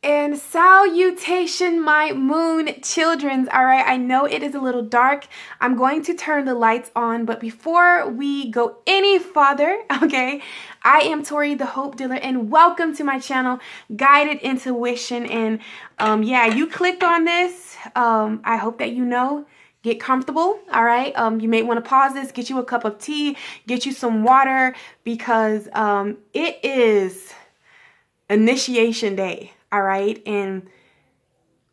And salutation, my moon childrens. All right, I know it is a little dark. I'm going to turn the lights on, but before we go any farther, okay, I am Tori the Hope Dealer, and welcome to my channel, Guided Intuition. And yeah, you clicked on this. I hope that you know. Get comfortable, all right? You may want to pause this, get you a cup of tea, get you some water, because it is initiation day, all right? And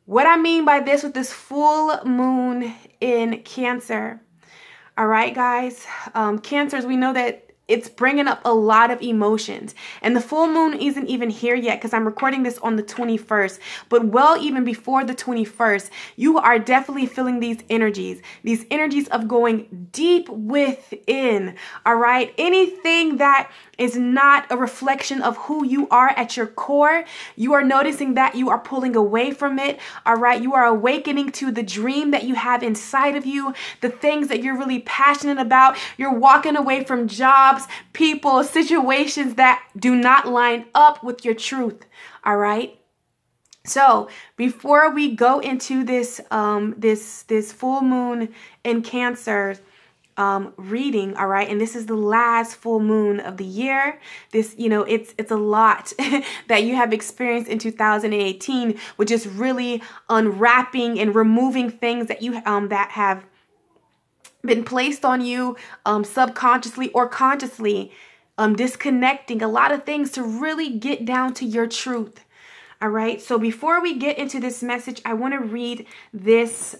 what I mean by this, with this full moon in Cancer, all right, guys? Cancers, we know that it's bringing up a lot of emotions, and the full moon isn't even here yet because I'm recording this on the 21st, but well, even before the 21st, you are definitely feeling these energies of going deep within, all right? Anything that is not a reflection of who you are at your core, you are noticing that you are pulling away from it, all right? You are awakening to the dream that you have inside of you, the things that you're really passionate about. You're walking away from jobs, people, situations that do not line up with your truth, all right? So before we go into this this full moon in Cancer reading, all right, and this is the last full moon of the year. This, you know, it's a lot that you have experienced in 2018, which is really unwrapping and removing things that you that have been placed on you subconsciously or consciously, disconnecting a lot of things to really get down to your truth. All right, so before we get into this message, I want to read this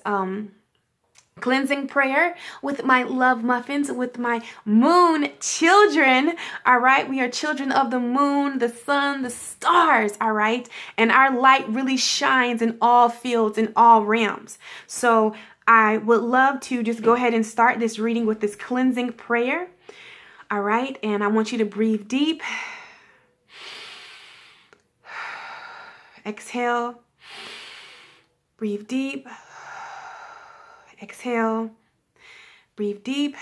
cleansing prayer with my love muffins, with my moon children. All right, we are children of the moon, the sun, the stars. All right, and our light really shines in all fields, in all realms. So I would love to just go ahead and start this reading with this cleansing prayer. All right, and I want you to breathe deep. Exhale. Breathe deep. Exhale. Breathe deep.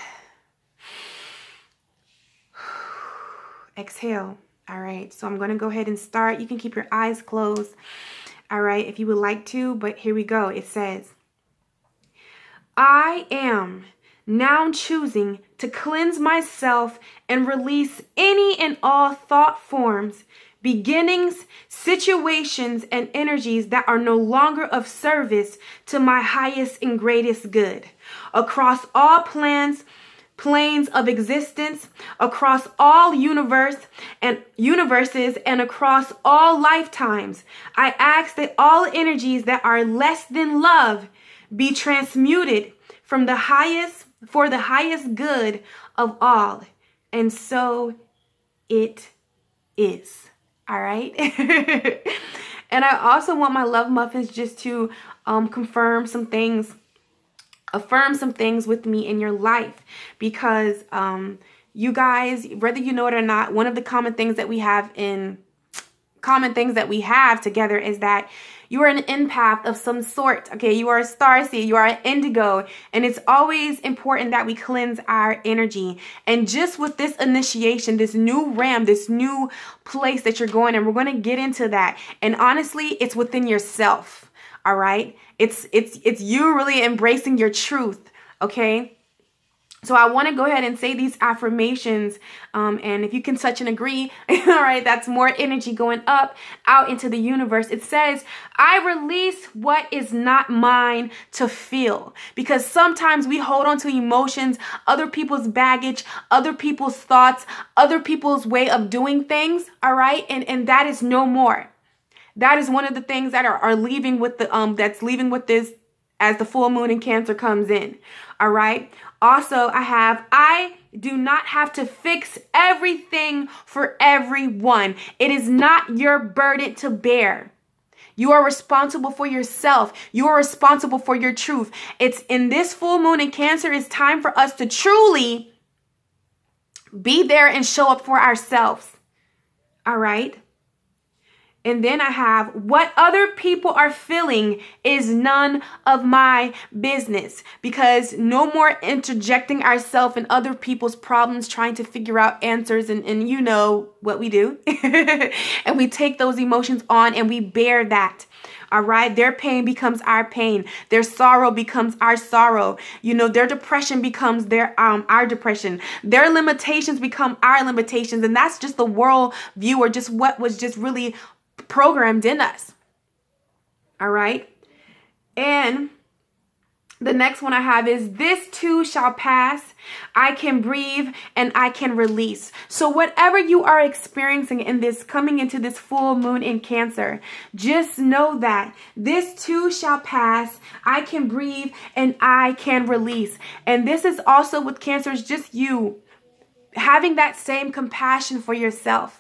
Exhale. All right, so I'm going to go ahead and start. You can keep your eyes closed, all right, if you would like to, but here we go. It says, I am now choosing to cleanse myself and release any and all thought forms, beginnings, situations, and energies that are no longer of service to my highest and greatest good. Across all planes of existence, across all universes, and across all lifetimes, I ask that all energies that are less than love be transmuted from the highest, for the highest good of all. And so it is. All right. And I also want my love muffins just to confirm some things, affirm some things with me in your life, because you guys, whether you know it or not, one of the common things that we have together is that you are an empath of some sort. Okay, you are a starseed, you are an indigo, and it's always important that we cleanse our energy. And just with this initiation, this new realm, this new place that you're going, and we're going to get into that. And honestly, it's within yourself. All right, it's you really embracing your truth. Okay. So I want to go ahead and say these affirmations, and if you can touch and agree, all right, that's more energy going up, out into the universe. It says, I release what is not mine to feel, because sometimes we hold on to emotions, other people's baggage, other people's thoughts, other people's way of doing things, all right, and that is no more. That is one of the things that are leaving with the, that's leaving with this as the full moon in Cancer comes in, all right. Also, I do not have to fix everything for everyone. It is not your burden to bear. You are responsible for yourself. You are responsible for your truth. It's in this full moon in Cancer, it's time for us to truly be there and show up for ourselves. All right. And then I have, what other people are feeling is none of my business. Because no more interjecting ourselves in other people's problems, trying to figure out answers. And you know what we do. And we take those emotions on and we bear that. All right. Their pain becomes our pain. Their sorrow becomes our sorrow. You know, their depression becomes our depression. Their limitations become our limitations. And that's just the world view, or just what was just really programmed in us. All right. And the next one I have is, this too shall pass. I can breathe and I can release. So whatever you are experiencing in this, coming into this full moon in Cancer, just know that this too shall pass. I can breathe and I can release. And this is also with Cancer, is just you having that same compassion for yourself.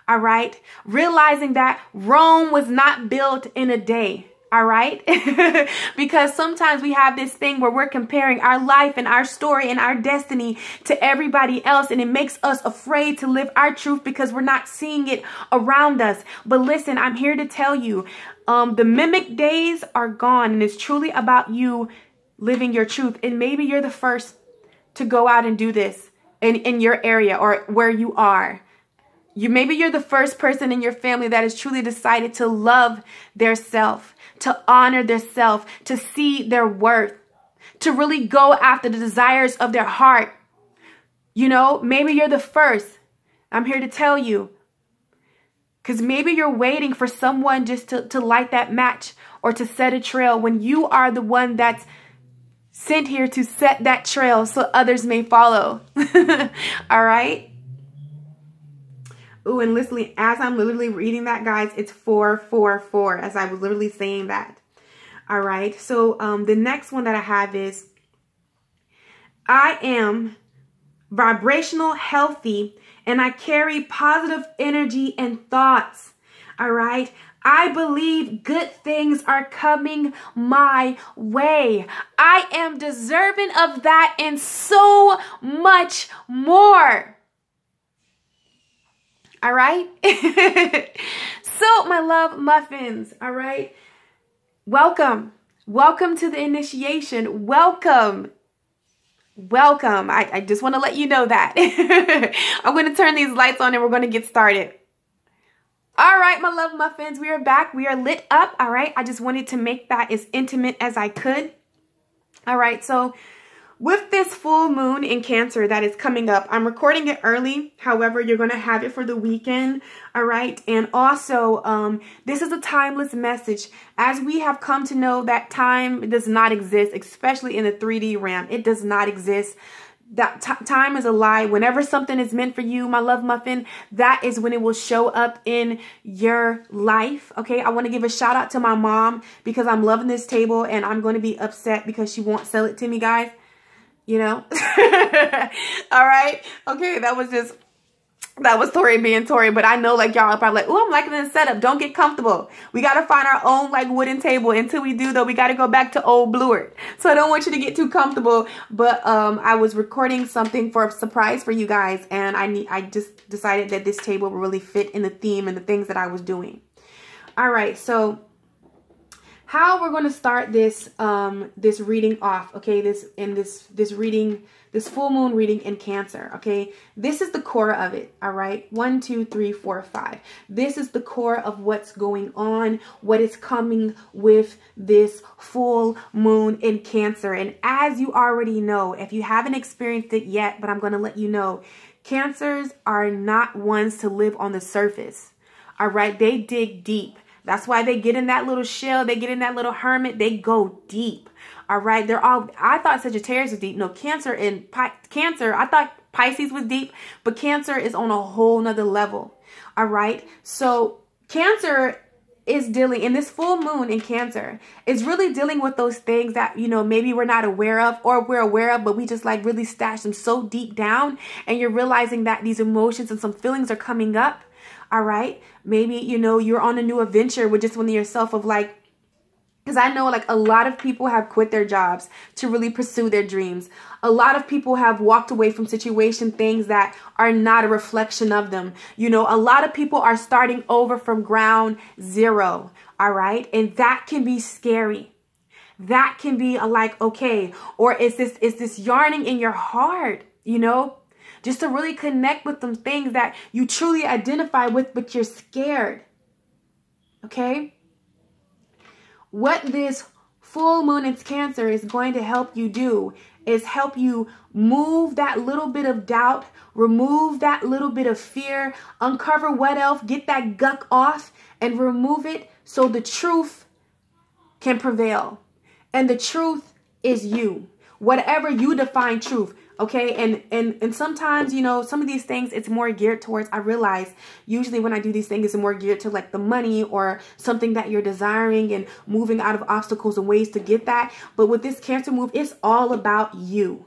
All right. Realizing that Rome was not built in a day. All right. Because sometimes we have this thing where we're comparing our life and our story and our destiny to everybody else. And it makes us afraid to live our truth because we're not seeing it around us. But listen, I'm here to tell you, the mimic days are gone. And it's truly about you living your truth. And maybe you're the first to go out and do this in your area or where you are. Maybe you're the first person in your family that has truly decided to love their self, to honor their self, to see their worth, to really go after the desires of their heart. You know, maybe you're the first. I'm here to tell you. Because maybe you're waiting for someone just to light that match or to set a trail, when you are the one that's sent here to set that trail so others may follow. All right. Ooh, and literally, as I'm literally reading that, guys, it's 444, as I was literally saying that. All right. So the next one that I have is, I am vibrational healthy and I carry positive energy and thoughts. All right. I believe good things are coming my way. I am deserving of that and so much more. All right. So my love muffins. All right. Welcome. Welcome to the initiation. Welcome. Welcome. I just want to let you know that. I'm going to turn these lights on and we're going to get started. All right, my love muffins. We are back. We are lit up. All right. I just wanted to make that as intimate as I could. All right. So with this full moon in Cancer that is coming up, I'm recording it early. However, you're going to have it for the weekend. All right. And also, this is a timeless message. As we have come to know that time does not exist, especially in the 3D realm. It does not exist. That time is a lie. Whenever something is meant for you, my love muffin, that is when it will show up in your life. Okay. I want to give a shout out to my mom because I'm loving this table and I'm going to be upset because she won't sell it to me, guys. You know? All right. Okay. That was Tori being Tori, but I know like y'all are probably like, oh, I'm liking this setup. Don't get comfortable. We got to find our own like wooden table. Until we do though, we got to go back to old Bluert. So I don't want you to get too comfortable, but I was recording something for a surprise for you guys. And I just decided that this table will really fit in the theme and the things that I was doing. All right. So how we're going to start this this reading off, okay? This full moon reading in Cancer, okay? This is the core of it, all right? 1, 2, 3, 4, 5. This is the core of what's going on, what is coming with this full moon in Cancer. And as you already know, if you haven't experienced it yet, but I'm going to let you know, Cancers are not ones to live on the surface, all right? They dig deep. That's why they get in that little shell. They get in that little hermit. They go deep. All right. I thought Sagittarius was deep. No, Cancer I thought Pisces was deep, but Cancer is on a whole nother level. All right. So Cancer is dealing in this full moon in Cancer is really dealing with those things that, you know, maybe we're not aware of or we're aware of, but we just like really stash them so deep down. And you're realizing that these emotions and some feelings are coming up. All right. Maybe, you know, you're on a new adventure with just one of yourself of like, Because I know like a lot of people have quit their jobs to really pursue their dreams. A lot of people have walked away from things that are not a reflection of them. You know, a lot of people are starting over from ground zero. All right. And that can be scary. That can be like, okay, or is this yearning in your heart, you know, just to really connect with some things that you truly identify with, but you're scared. Okay. What this full moon in Cancer is going to help you do is help you move that little bit of doubt, remove that little bit of fear, uncover what else, get that guck off and remove it so the truth can prevail. And the truth is you, whatever you define truth. Okay. And sometimes, you know, some of these things, it's more geared towards, I realize usually when I do these things, it's more geared to like the money or something that you're desiring and moving out of obstacles and ways to get that. But with this Cancer move, it's all about you.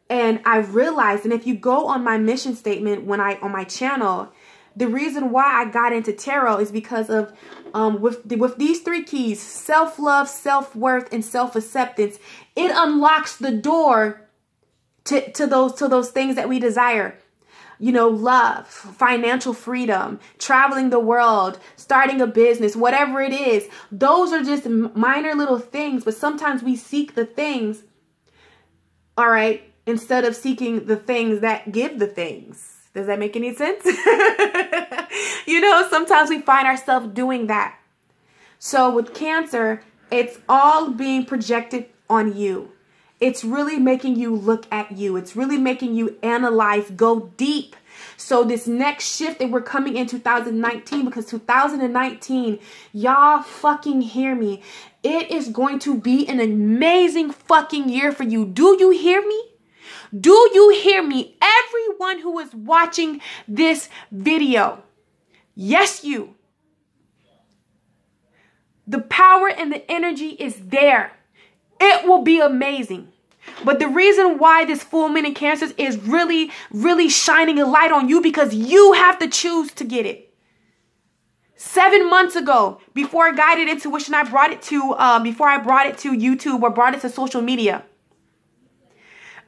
And I've realized, and if you go on my mission statement on my channel, the reason why I got into tarot is because of with these 3 keys, self-love, self-worth, and self-acceptance, it unlocks the door to those things that we desire. You know, love, financial freedom, traveling the world, starting a business, whatever it is. Those are just minor little things, but sometimes we seek the things, all right, instead of seeking the things that give the things. Does that make any sense? You know, sometimes we find ourselves doing that. So with Cancer, it's all being projected on you. It's really making you look at you. It's really making you analyze, go deep. So this next shift that we're coming in 2019, because 2019, y'all fucking hear me, it is going to be an amazing fucking year for you. Do you hear me? Do you hear me? Everyone who is watching this video. Yes, you. The power and the energy is there. It will be amazing. But the reason why this full moon in Cancer is really, really shining a light on you, because you have to choose to get it. 7 months ago, before guided intuition, I brought it to, before I brought it to YouTube or brought it to social media,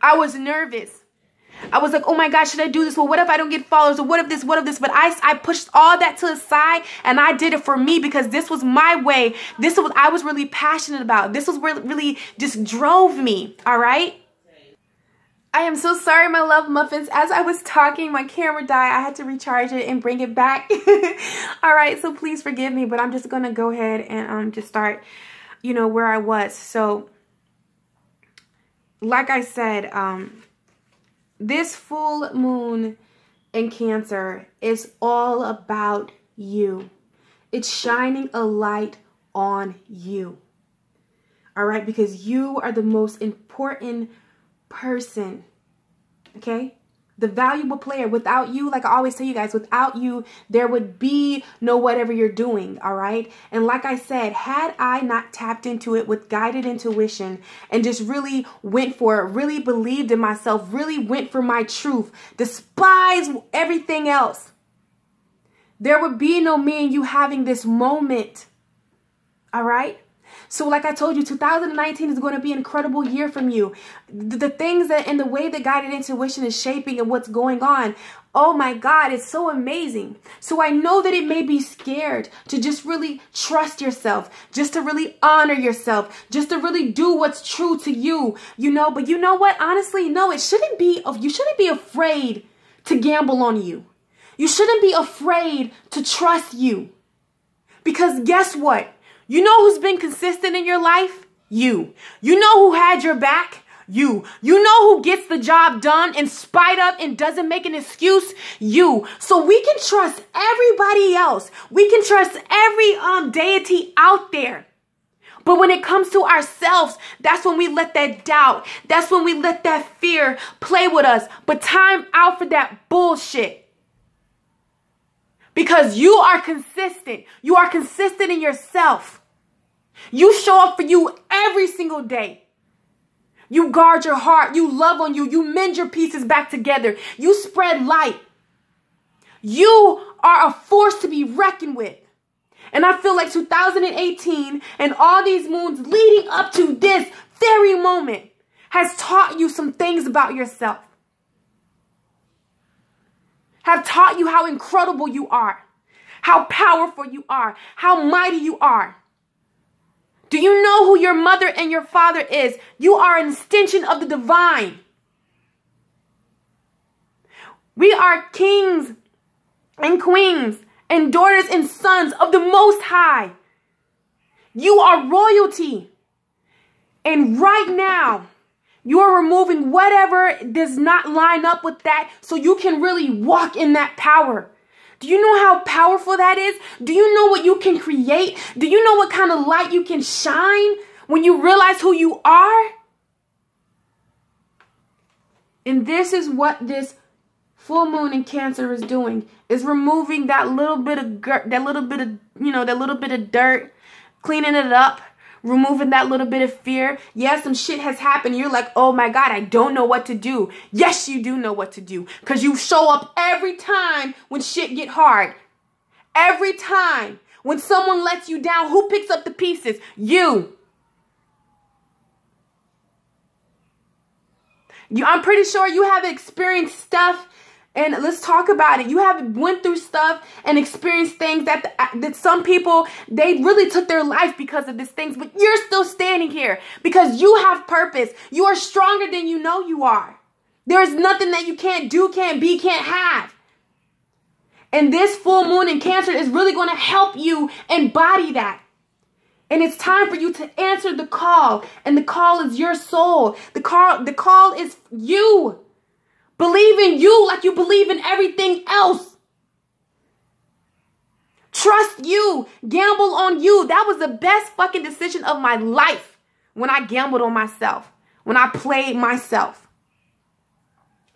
I was nervous. I was like, oh my God, should I do this? Well, what if I don't get followers? Or what if this, what if this? But I pushed all that to the side and I did it for me, because this was my way. This is what I was really passionate about. This was what really just drove me. All right. I am so sorry, my love muffins. As I was talking, my camera died. I had to recharge it and bring it back. All right. So please forgive me, but I'm just going to go ahead and just start, you know, where I was. So like I said, this full moon in Cancer is all about you. It's shining a light on you. All right, because you are the most important person. Okay? The valuable player. Without you, like I always tell you guys, without you, there would be no whatever you're doing, all right? And like I said, had I not tapped into it with guided intuition and just really went for it, really believed in myself, really went for my truth, despised everything else, there would be no me and you having this moment, all right? So like I told you, 2019 is going to be an incredible year from you. The things that and the way that guided intuition is shaping and what's going on, oh my God, it's so amazing. So I know that it may be scared to just really trust yourself, just to really honor yourself, just to really do what's true to you, you know. But you know what? Honestly, no, it shouldn't be. You shouldn't be afraid to gamble on you. You shouldn't be afraid to trust you. Because guess what? You know who's been consistent in your life? You. You know who had your back? You. You know who gets the job done in spite of and doesn't make an excuse? You. So we can trust everybody else. We can trust every deity out there. But when it comes to ourselves, that's when we let that doubt, that's when we let that fear play with us. But time out for that bullshit. Because you are consistent. You are consistent in yourself. You show up for you every single day. You guard your heart. You love on you. You mend your pieces back together. You spread light. You are a force to be reckoned with. And I feel like 2018 and all these moons leading up to this very moment has taught you some things about yourself. Have taught you how incredible you are, how powerful you are, how mighty you are. Do you know who your mother and your father is? You are an extension of the divine. We are kings and queens and daughters and sons of the Most High. You are royalty. And right now, you are removing whatever does not line up with that so you can really walk in that power. Do you know how powerful that is? Do you know what you can create? Do you know what kind of light you can shine when you realize who you are? And this is what this full moon in Cancer is doing, is removing that little bit of dirt, cleaning it up, removing that little bit of fear. Yes, some shit has happened. You're like, oh my God, I don't know what to do. Yes, you do know what to do, because you show up every time when shit get hard. Every time when someone lets you down, who picks up the pieces? You. I'm pretty sure you have experienced stuff, and let's talk about it. You have went through stuff and experienced things that some people, they really took their life because of these things, but you're still standing here because you have purpose. You are stronger than you know you are. There is nothing that you can't do, can't be, can't have. And this full moon in Cancer is really going to help you embody that. And it's time for you to answer the call. And the call is your soul. The call is you. Believe in you like you believe in everything else. Trust you. Gamble on you. That was the best fucking decision of my life when I gambled on myself. When I played myself.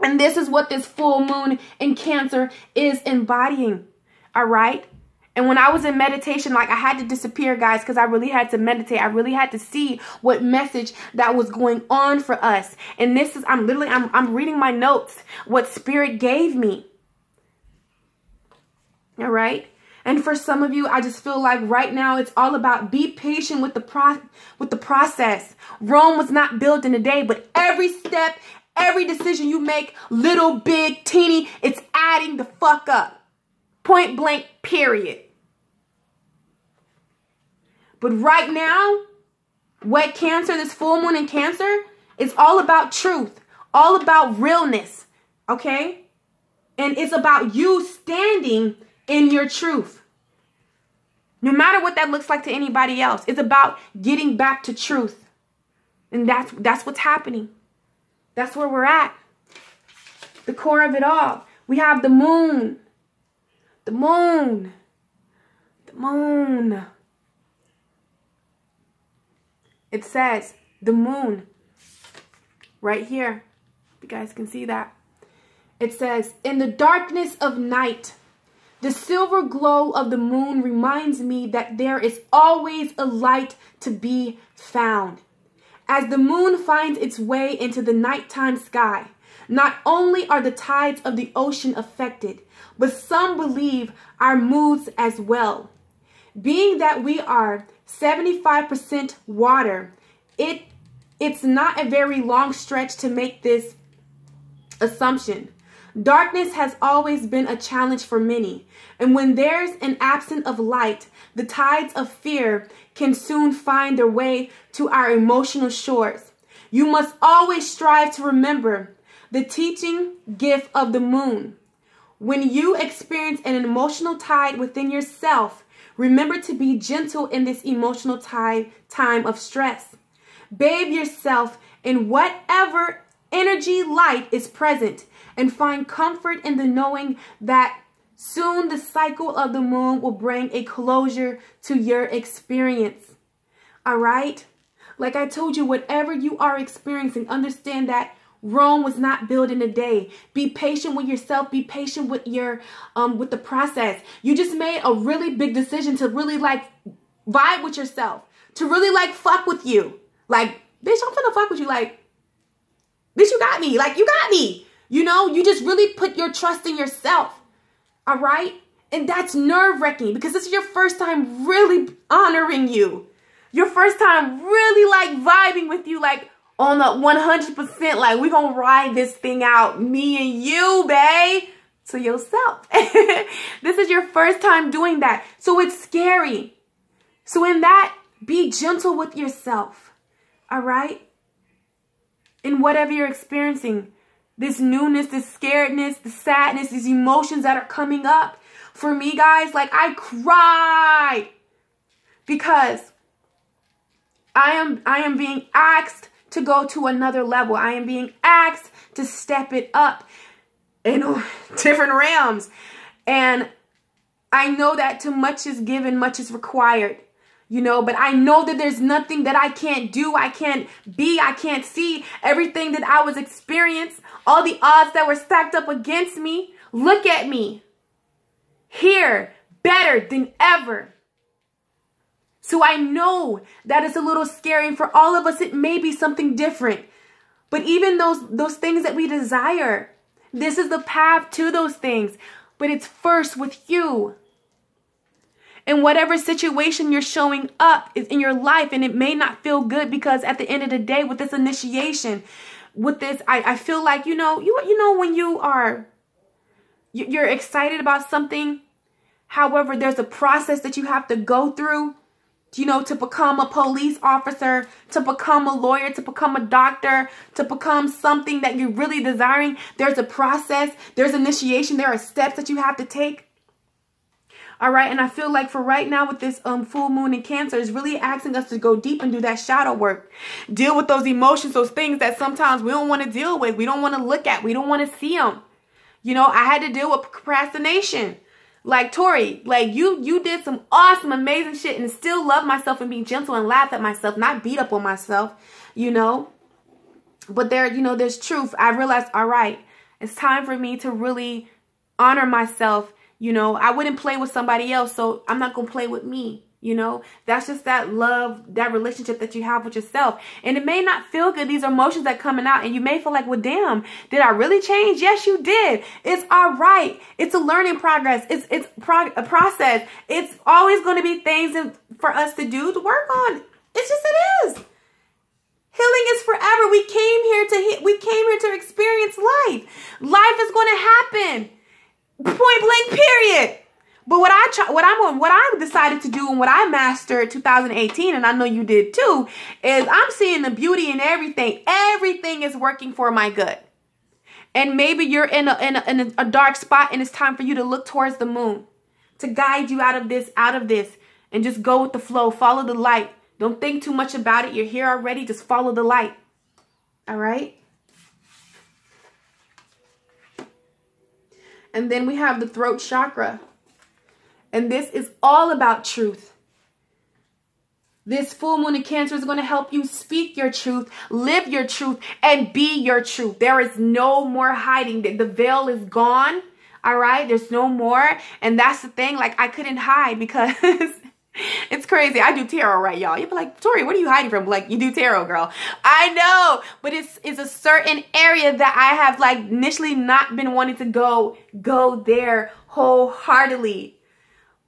And this is what this full moon in Cancer is embodying. All right? And when I was in meditation, like I had to disappear, guys, because I really had to meditate. I really had to see what message that was going on for us. And this is, I'm reading my notes, what Spirit gave me. All right. And for some of you, I just feel like right now it's all about be patient with the process. Rome was not built in a day, but every step, every decision you make, little, big, teeny, it's adding the fuck up. Point blank, period. But right now, what Cancer, this full moon in Cancer, is all about truth, all about realness, okay? And it's about you standing in your truth. No matter what that looks like to anybody else, it's about getting back to truth. And that's what's happening. That's where we're at. The core of it all. We have the moon. The moon. The moon. It says the moon right here. You guys can see that. It says, in the darkness of night, the silver glow of the moon reminds me that there is always a light to be found. As the moon finds its way into the nighttime sky, not only are the tides of the ocean affected, but some believe our moods as well. Being that we are 75% water, it's not a very long stretch to make this assumption. Darkness has always been a challenge for many, and when there's an absence of light, the tides of fear can soon find their way to our emotional shores. You must always strive to remember the teaching gift of the moon. When you experience an emotional tide within yourself, remember to be gentle in this emotional time of stress. Bathe yourself in whatever energy light is present and find comfort in the knowing that soon the cycle of the moon will bring a closure to your experience. All right? Like I told you, whatever you are experiencing, understand that Rome was not built in a day. Be patient with yourself. Be patient with your with the process. You just made a really big decision to really like vibe with yourself, to really like fuck with you. Like, bitch, I'm finna fuck with you. Like, bitch, you got me. Like, you got me. You know, you just really put your trust in yourself. All right? And that's nerve-wracking because this is your first time really honoring you. Your first time really like vibing with you, like on the 100%, like we gonna ride this thing out, me and you, babe, to yourself. This is your first time doing that. So it's scary. So in that, be gentle with yourself, all right? In whatever you're experiencing, this newness, this scaredness, the sadness, these emotions that are coming up. For me, guys, like I cried because I am being asked to go to another level. I am being asked to step it up in different realms. And I know that too much is given, much is required, you know, but I know that there's nothing that I can't do, I can't be, I can't see. Everything that I was experiencing, all the odds that were stacked up against me, look at me. Here, better than ever. So I know that it's a little scary, and for all of us, it may be something different. But even those things that we desire, this is the path to those things. But it's first with you. In whatever situation you're showing up is in your life, and it may not feel good because at the end of the day, with this initiation, with this, I feel like, you know when you're excited about something, however, there's a process that you have to go through, you know, to become a police officer, to become a lawyer, to become a doctor, to become something that you're really desiring. There's a process, there's initiation, there are steps that you have to take. All right, and I feel like for right now with this full moon in Cancer, is really asking us to go deep and do that shadow work. Deal with those emotions, those things that sometimes we don't want to deal with. We don't want to look at. We don't want to see them. You know, I had to deal with procrastination. Like Tori, like you did some awesome, amazing shit and still love myself and be gentle and laugh at myself, not beat up on myself, you know. But there, you know, there's truth. I realized, all right, it's time for me to really honor myself. You know, I wouldn't play with somebody else, so I'm not going to play with me. You know, that's just that love, that relationship that you have with yourself. And it may not feel good. These are emotions that coming out, and you may feel like, well, damn, did I really change? Yes, you did. It's all right. It's a learning progress. It's a process. It's always going to be things for us to do, to work on. It's just, it is. Healing is forever. We came here to experience life. Life is going to happen. Point blank, period. But what I decided to do and what I mastered 2018, and I know you did too, is I'm seeing the beauty in everything. Everything is working for my good. And maybe you're in a dark spot, and it's time for you to look towards the moon to guide you out of this, and just go with the flow. Follow the light. Don't think too much about it. You're here already. Just follow the light. All right. And then we have the throat chakra. And this is all about truth. This full moon in Cancer is going to help you speak your truth, live your truth, and be your truth. There is no more hiding. The veil is gone. All right? There's no more. And that's the thing. Like, I couldn't hide because it's crazy. I do tarot, right, y'all? You'll be like, Tori, what are you hiding from? Like, you do tarot, girl. I know. But it's a certain area that I have, like, initially not been wanting to go there wholeheartedly.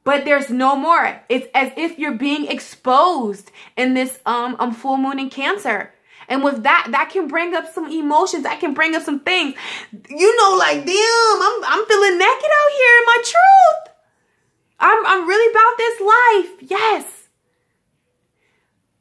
But there's no more. It's as if you're being exposed in this full moon in Cancer. And with that can bring up some emotions. That can bring up some things. You know, like, damn, I'm feeling naked out here in my truth. I'm really about this life. Yes.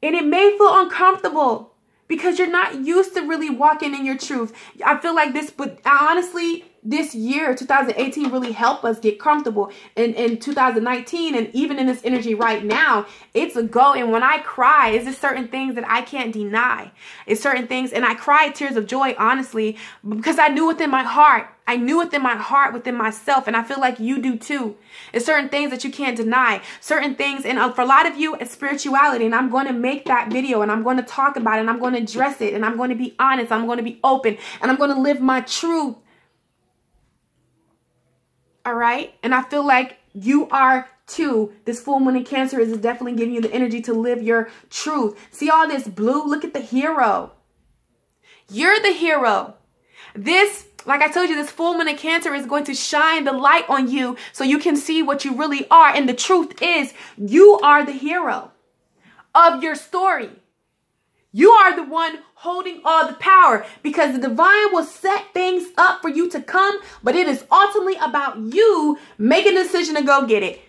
And it may feel uncomfortable because you're not used to really walking in your truth. I feel like this, but honestly, this year, 2018, really helped us get comfortable. In 2019, and even in this energy right now, it's a go. And when I cry, it's just certain things that I can't deny. It's certain things, and I cry tears of joy, honestly, because I knew within my heart. I knew within my heart, within myself, and I feel like you do too. It's certain things that you can't deny. Certain things, and for a lot of you, it's spirituality, and I'm going to make that video, and I'm going to talk about it, and I'm going to address it, and I'm going to be honest, I'm going to be open, and I'm going to live my truth. All right? And I feel like you are too. This full moon in Cancer is definitely giving you the energy to live your truth. See all this blue? Look at the hero. You're the hero. This, like I told you, this full moon in Cancer is going to shine the light on you so you can see what you really are. And the truth is, you are the hero of your story. You are the one holding all the power, because the divine will set things up for you to come, but it is ultimately about you making a decision to go get it.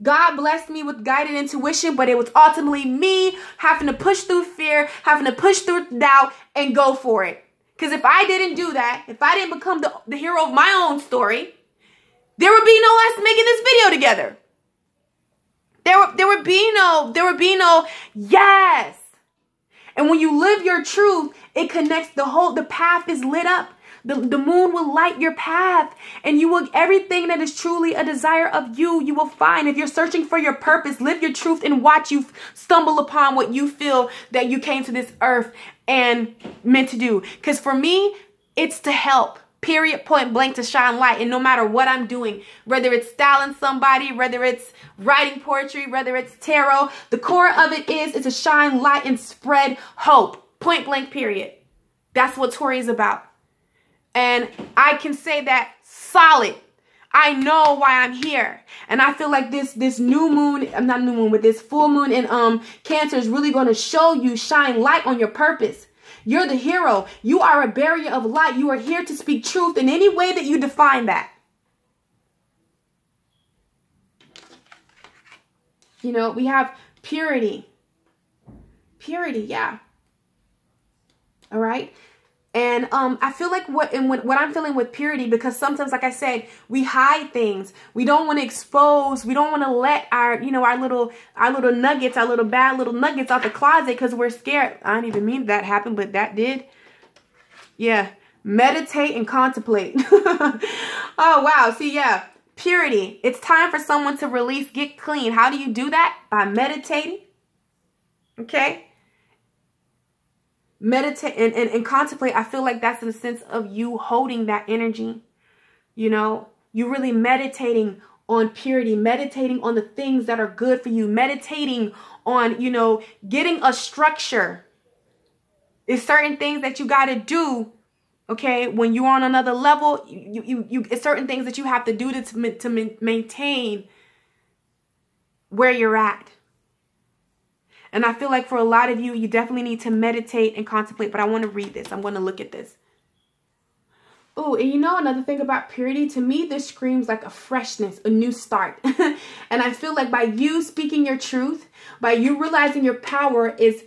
God blessed me with guided intuition, but it was ultimately me having to push through fear, having to push through doubt and go for it. Because if I didn't do that, if I didn't become the hero of my own story, there would be no us making this video together. There would be no yes. And when you live your truth, it connects the path is lit up. The moon will light your path, and you will, everything that is truly a desire of you, you will find. If you're searching for your purpose, live your truth and watch you stumble upon what you feel that you came to this earth and meant to do. Because for me, it's to help. Period, point blank, to shine light. And no matter what I'm doing, whether it's styling somebody, whether it's writing poetry, whether it's tarot, the core of it is to shine light and spread hope. Point blank, period. That's what Tori is about. And I can say that solid. I know why I'm here. And I feel like this new moon, not new moon, but this full moon in Cancer is really going to show you, shine light on your purpose. You're the hero. You are a barrier of light. You are here to speak truth in any way that you define that. You know, we have purity. Purity, yeah. All right. And I feel like what I'm feeling with purity, because sometimes, like I said, we hide things. We don't want to expose. We don't want to let our little nuggets, our little bad little nuggets out the closet because we're scared. I didn't even mean that happened, but that did. Yeah. Meditate and contemplate. Oh, wow. See, yeah. Purity. It's time for someone to release, get clean. How do you do that? By meditating. Okay. Meditate and contemplate. I feel like that's in the sense of you holding that energy. You know, you really meditating on purity, meditating on the things that are good for you, meditating on, you know, getting a structure. It's certain things that you got to do. Okay, when you're on another level, it's certain things that you have to do to maintain where you're at. And I feel like for a lot of you, you definitely need to meditate and contemplate. But I want to read this. I'm going to look at this. Oh, and you know, another thing about purity, to me, this screams like a freshness, a new start. And I feel like by you speaking your truth, by you realizing your power is,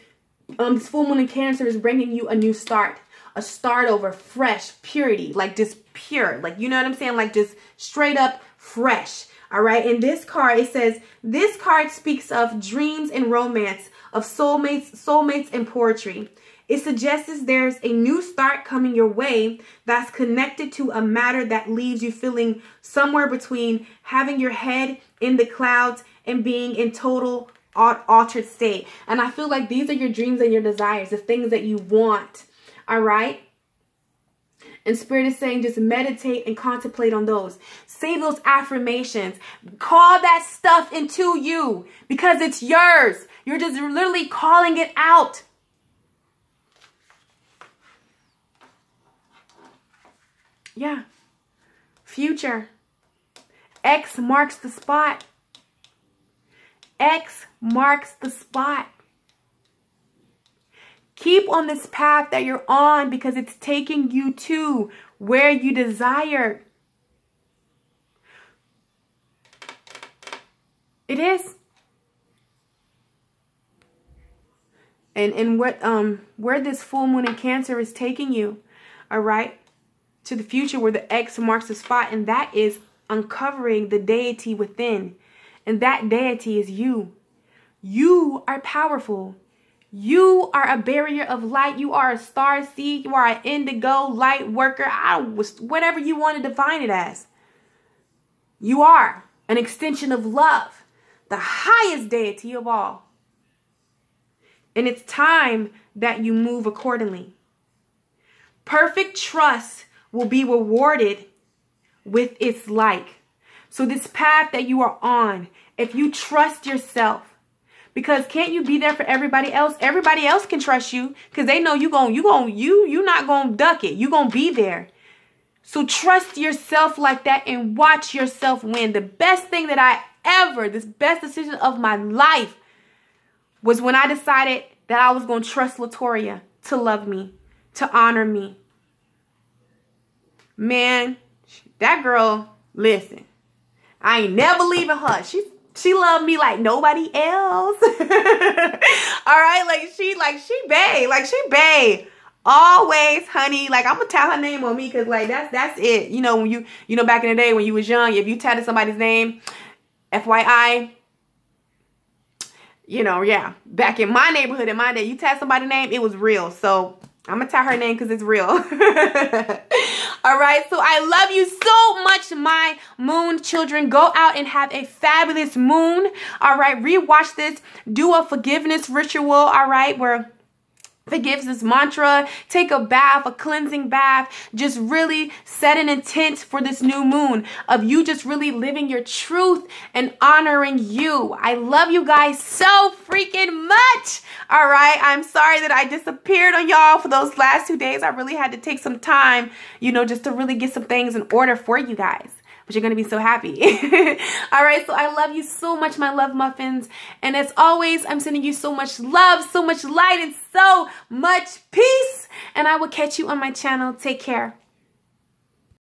this full moon in Cancer is bringing you a new start. A start over, fresh, purity, like just pure. Like, you know what I'm saying? Like just straight up fresh. All right. In this card, it says, this card speaks of dreams and romance, of soulmates and poetry. It suggests there's a new start coming your way that's connected to a matter that leaves you feeling somewhere between having your head in the clouds and being in total altered state. And I feel like these are your dreams and your desires, the things that you want. All right. And Spirit is saying just meditate and contemplate on those. Say those affirmations. Call that stuff into you because it's yours. You're just literally calling it out. Yeah. Future. X marks the spot. X marks the spot. Keep on this path that you're on because it's taking you to where you desire. It is. And what where this full moon in Cancer is taking you, all right, to the future where the X marks the spot, and that is uncovering the deity within. And that deity is you. You are powerful. You are a barrier of light. You are a star seed. You are an indigo light worker. Whatever you want to define it as. You are an extension of love, the highest deity of all. And it's time that you move accordingly. Perfect trust will be rewarded with its like. So this path that you are on, if you trust yourself, Because can't you be there for everybody else? Everybody else can trust you because they know you're not gonna duck it. You're gonna be there. So trust yourself like that and watch yourself win. The best thing that this best decision of my life was when I decided that I was gonna trust Latoria to love me, to honor me. Man, that girl, listen, I ain't never leaving her. She loved me like nobody else. All right, like she bae. Always, honey. Like, I'm gonna tell her name on me because like that's it. You know, when you know back in the day when you was young, if you tatted somebody's name, FYI, you know, yeah. Back in my neighborhood, in my day, you tat somebody's name, it was real. So I'm gonna tell her name because it's real. All right, so I love you so much, my moon children. Go out and have a fabulous moon. All right, rewatch this. Do a forgiveness ritual. All right, where forgiveness mantra, take a bath, a cleansing bath. Just really set an intent for this new moon of you just really living your truth and honoring you. I love you guys so freaking much. All right, I'm sorry that I disappeared on y'all for those last 2 days. I really had to take some time, you know, just to really get some things in order for you guys. But you're going to be so happy. All right, so I love you so much, my love muffins. And as always, I'm sending you so much love, so much light, and so much peace. And I will catch you on my channel. Take care.